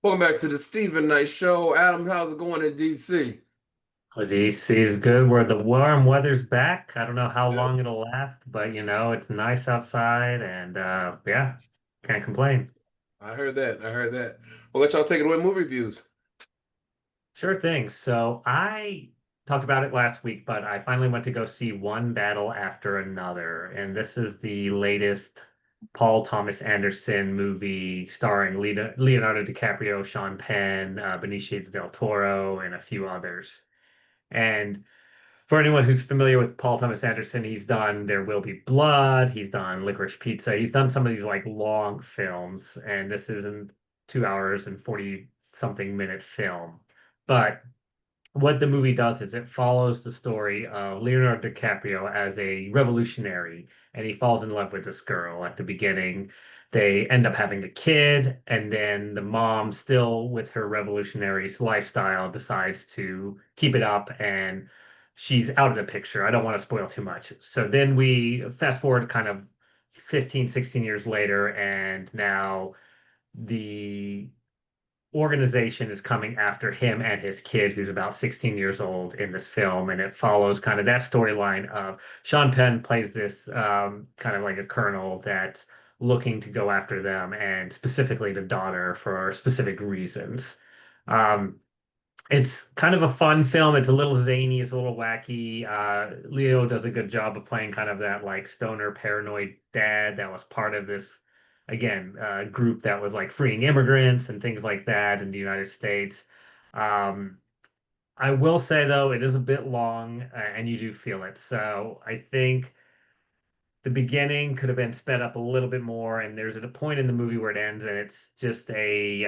Welcome back to the Stephen Knight Show. Adam, how's it going in DC? Well, DC is good where the warm weather's back. I don't know how long Yes, it'll last, but it's nice outside and yeah, can't complain. I heard that. I heard that. We'll let y'all take it away. Movie reviews. Sure thing. So I talked about it last week, but I finally went to go see One Battle After Another, and this is the latest Paul Thomas Anderson movie starring Leonardo DiCaprio, Sean Penn, Benicio del Toro, and a few others. And for anyone who's familiar with Paul Thomas Anderson, he's done There Will Be Blood, he's done Licorice Pizza, he's done some of these like long films, and this is a 2 hours and 40 something minute film. But what the movie does is it follows the story of Leonardo DiCaprio as a revolutionary, and he falls in love with this girl at the beginning. They end up having a kid, and then the mom, still with her revolutionary lifestyle, decides to keep it up, and she's out of the picture. I don't want to spoil too much. So then we fast forward kind of 15, 16 years later, and now the organization is coming after him and his kid, who's about 16 years old in this film. And it follows kind of that storyline of Sean Penn plays this kind of like a colonel that's looking to go after them and specifically the daughter for specific reasons. Um, it's kind of a fun film. It's a little zany, it's a little wacky. Leo does a good job of playing kind of that like stoner paranoid dad that was part of this, again, group that was like freeing immigrants and things like that in the United States. Um, I will say though, it is a bit long, and you do feel it. So I think the beginning could have been sped up a little bit more, and there's a point in the movie where it ends, and it's just a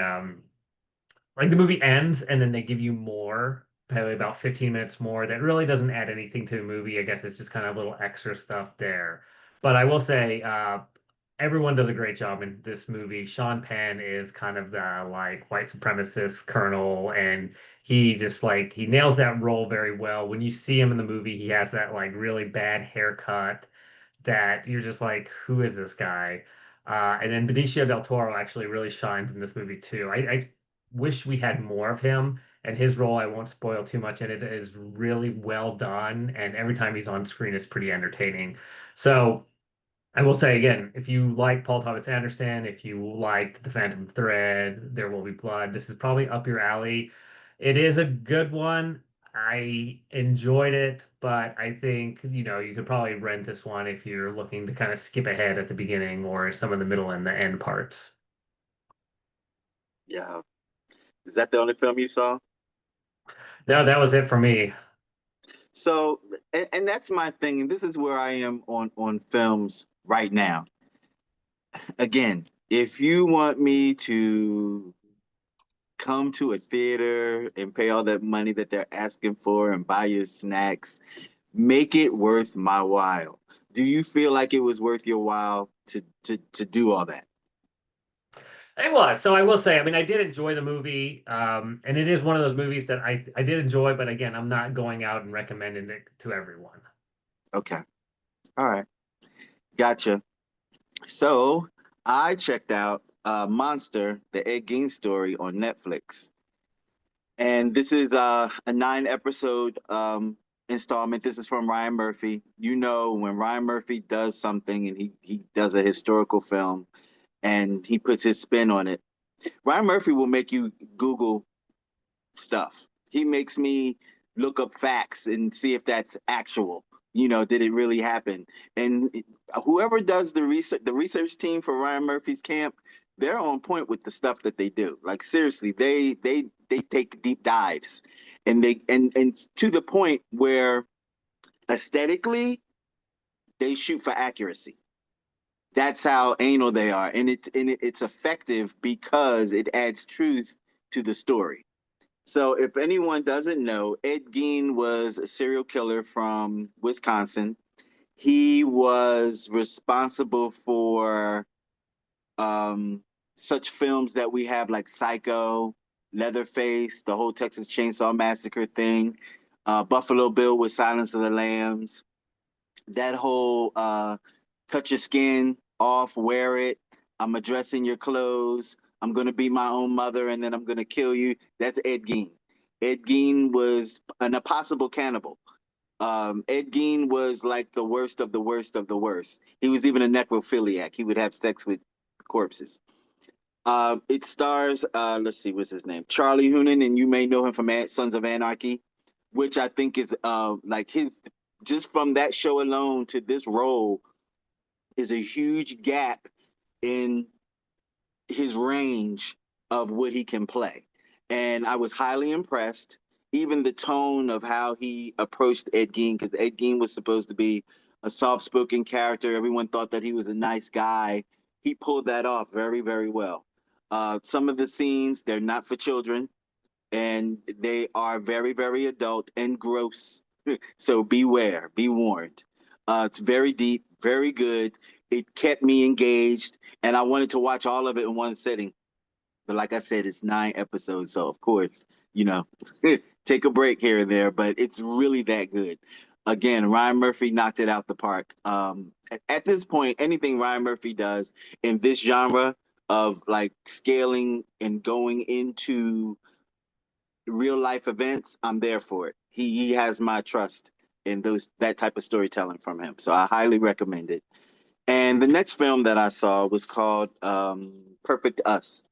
like the movie ends and then they give you more, probably about 15 minutes more, that really doesn't add anything to the movie. I guess it's just kind of little extra stuff there. But I will say, everyone does a great job in this movie. Sean Penn is kind of the like white supremacist colonel, and he just like he nails that role very well. When you see him in the movie, he has that like really bad haircut that you're just like, who is this guy? And then Benicio del Toro actually really shines in this movie too. I wish we had more of him, and his role, I won't spoil too much, and it is really well done. And every time he's on screen, it's pretty entertaining. So I will say again, if you like Paul Thomas Anderson, if you liked The Phantom Thread, There Will Be Blood, this is probably up your alley. It is a good one. I enjoyed it, but I think, you could probably rent this one if you're looking to kind of skip ahead at the beginning or some of the middle and the end parts. Yeah. Is that the only film you saw? No, that was it for me. So, and that's my thing, and this is where I am on films right now. Again, if you want me to come to a theater and pay all that money that they're asking for and buy your snacks, make it worth my while. Do you feel like it was worth your while to do all that? It was. So I will say, I mean, I did enjoy the movie, and it is one of those movies that I did enjoy, but again, I'm not going out and recommending it to everyone. Okay. All right. Gotcha. So I checked out Monster, the Ed Gein story on Netflix. And this is a 9 episode installment. This is from Ryan Murphy. You know, when Ryan Murphy does something and he does a historical film and he puts his spin on it, Ryan Murphy will make you Google stuff. He makes me look up facts and see if that's actual. You know, did it really happen? And whoever does the research team for Ryan Murphy's camp, they're on point with the stuff that they do. Like seriously, they take deep dives, and and to the point where aesthetically they shoot for accuracy. That's how anal they are, and it's effective because it adds truth to the story. So, if anyone doesn't know, Ed Gein was a serial killer from Wisconsin. He was responsible for um, such films that we have like Psycho, Leatherface, the whole Texas Chainsaw Massacre thing, Buffalo Bill with Silence of the Lambs, that whole cut your skin off, wear it, I'm addressing your clothes, I'm gonna be my own mother and then I'm gonna kill you. That's Ed Gein. Ed Gein was an impossible cannibal. Ed Gein was like the worst of the worst of the worst. He was even a necrophiliac. He would have sex with corpses. It stars, let's see, what's his name? Charlie Hunnam, and you may know him from Sons of Anarchy, which I think is like his, just from that show alone to this role is a huge gap in his range of what he can play. And I was highly impressed. Even the tone of how he approached Ed Gein, because Ed Gein was supposed to be a soft-spoken character. Everyone thought that he was a nice guy. He pulled that off very, very well. Some of the scenes, they're not for children, and they are very, very adult and gross. So beware, be warned. It's very deep, very good. It kept me engaged, and I wanted to watch all of it in one sitting. But like I said, it's 9 episodes, so of course, you know, take a break here and there. But it's really that good. Again, Ryan Murphy knocked it out the park. At this point, anything Ryan Murphy does in this genre of like scaling and going into real life events, I'm there for it. He has my trust in those that type of storytelling from him. So I highly recommend it. And the next film that I saw was called Perfect Us.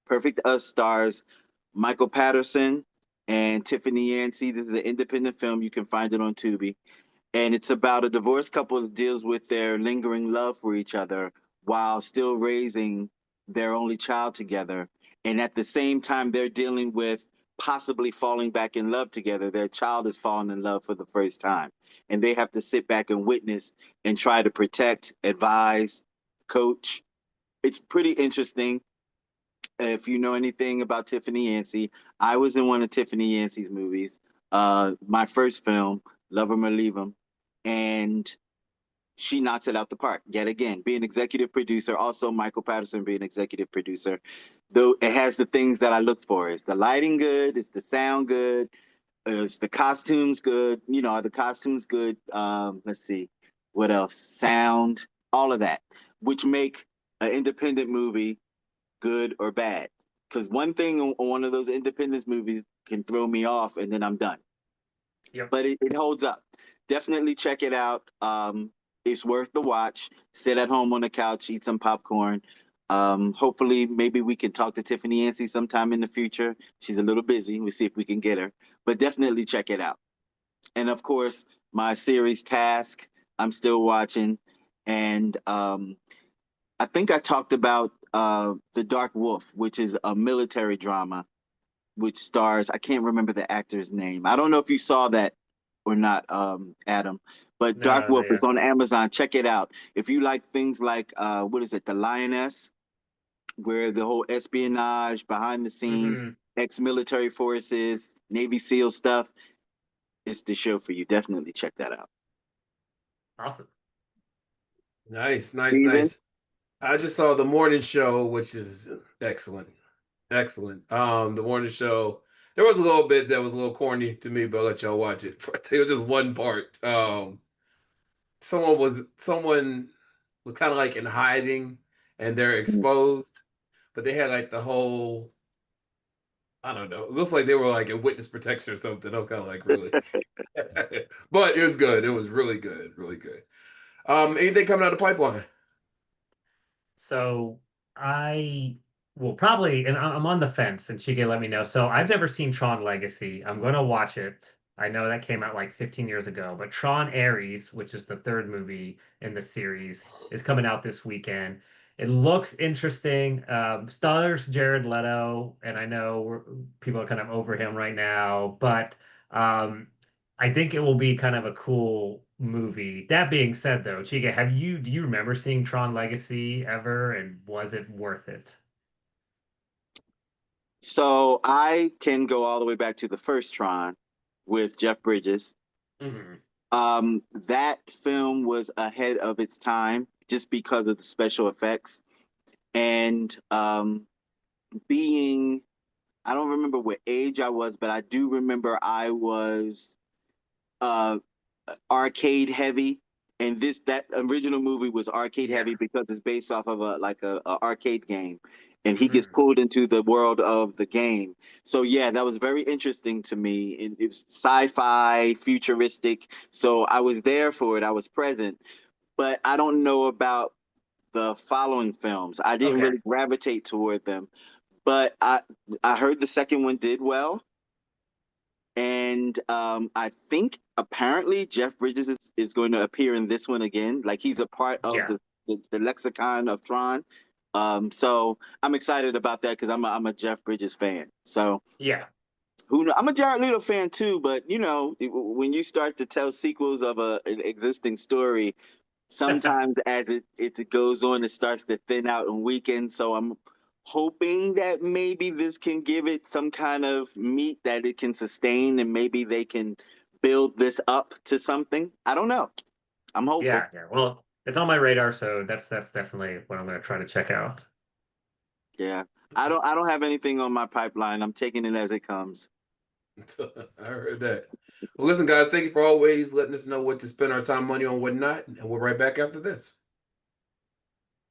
Perfect Us stars Michael Patterson and Tiffany Yancey. This is an independent film. You can find it on Tubi. And it's about a divorced couple that deals with their lingering love for each other while still raising their only child together. And at the same time, they're dealing with possibly falling back in love together. Their child is falling in love for the first time. And they have to sit back and witness and try to protect, advise, coach. It's pretty interesting. If you know anything about Tiffany Yancey, I was in one of Tiffany Yancey's movies. My first film, Love 'Em or Leave 'Em, and she knocks it out the park yet again. Being executive producer, also Michael Patterson being executive producer, though it has the things that I look for. Is the lighting good? Is the sound good? Is the costumes good? You know, are the costumes good? Let's see, what else? Sound, all of that, which make an independent movie good or bad. Because one thing on one of those independence movies can throw me off and then I'm done. Yep. But it holds up. Definitely check it out. It's worth the watch. Sit at home on the couch, eat some popcorn. Hopefully, maybe we can talk to Tiffany Yancey sometime in the future. She's a little busy. We'll see if we can get her. But definitely check it out. And of course, my series Task, I'm still watching. And I think I talked about The Dark Wolf, which is a military drama, which stars, I can't remember the actor's name. I don't know if you saw that or not, Adam, but Dark No, Wolf is yeah. on Amazon. Check it out. If you like things like, what is it, The Lioness, where the whole espionage, behind the scenes, Hmm. ex-military forces, Navy SEAL stuff, it's the show for you. Definitely check that out. Awesome. Nice, nice, Steven? nice. I just saw the morning show, which is excellent. Excellent. The morning show. There was a little bit that was a little corny to me, but I'll let y'all watch it. It was just one part. Someone was kind of like in hiding and they're exposed, but they had like the whole, I don't know. It looks like they were like in witness protection or something. I was kind of like, really? But it was good. It was really good, really good. Anything coming out of the pipeline? So I will probably, and I'm on the fence, and Chike let me know. So I've never seen Tron Legacy. I'm going to watch it. I know that came out like 15 years ago, but Tron Ares, which is the third movie in the series, is coming out this weekend. It looks interesting. Stars Jared Leto, and I know people are kind of over him right now, but um, I think it will be kind of a cool movie. That being said, though, Chica, do you remember seeing Tron Legacy ever, and was it worth it? So I can go all the way back to the first Tron with Jeff Bridges. Hmm. That film was ahead of its time just because of the special effects and being, I don't remember what age I was, but I do remember I was uh, arcade heavy. And that original movie was arcade Yeah. heavy because it's based off of a arcade game. and he gets pulled into the world of the game. So yeah, that was very interesting to me. It was sci-fi, futuristic. So I was there for it. I was present, but I don't know about the following films. I didn't Okay. really gravitate toward them, but I heard the second one did well, and I think apparently Jeff Bridges is going to appear in this one again. Like he's a part of Yeah. the lexicon of Tron. So I'm excited about that because I'm a Jeff Bridges fan. So Yeah. who know, I'm a Jared Leto fan too, but you know when you start to tell sequels of an existing story, sometimes as it goes on, it starts to thin out and weaken. So I'm hoping that maybe this can give it some kind of meat that it can sustain, and maybe they can build this up to something. I don't know. I'm hopeful. Yeah. Yeah. Well, it's on my radar, so that's definitely what I'm going to try to check out. Yeah. I don't have anything on my pipeline. I'm taking it as it comes. I heard that. Well, listen, guys, thank you for always letting us know what to spend our time, money on, what not, and we're right back after this.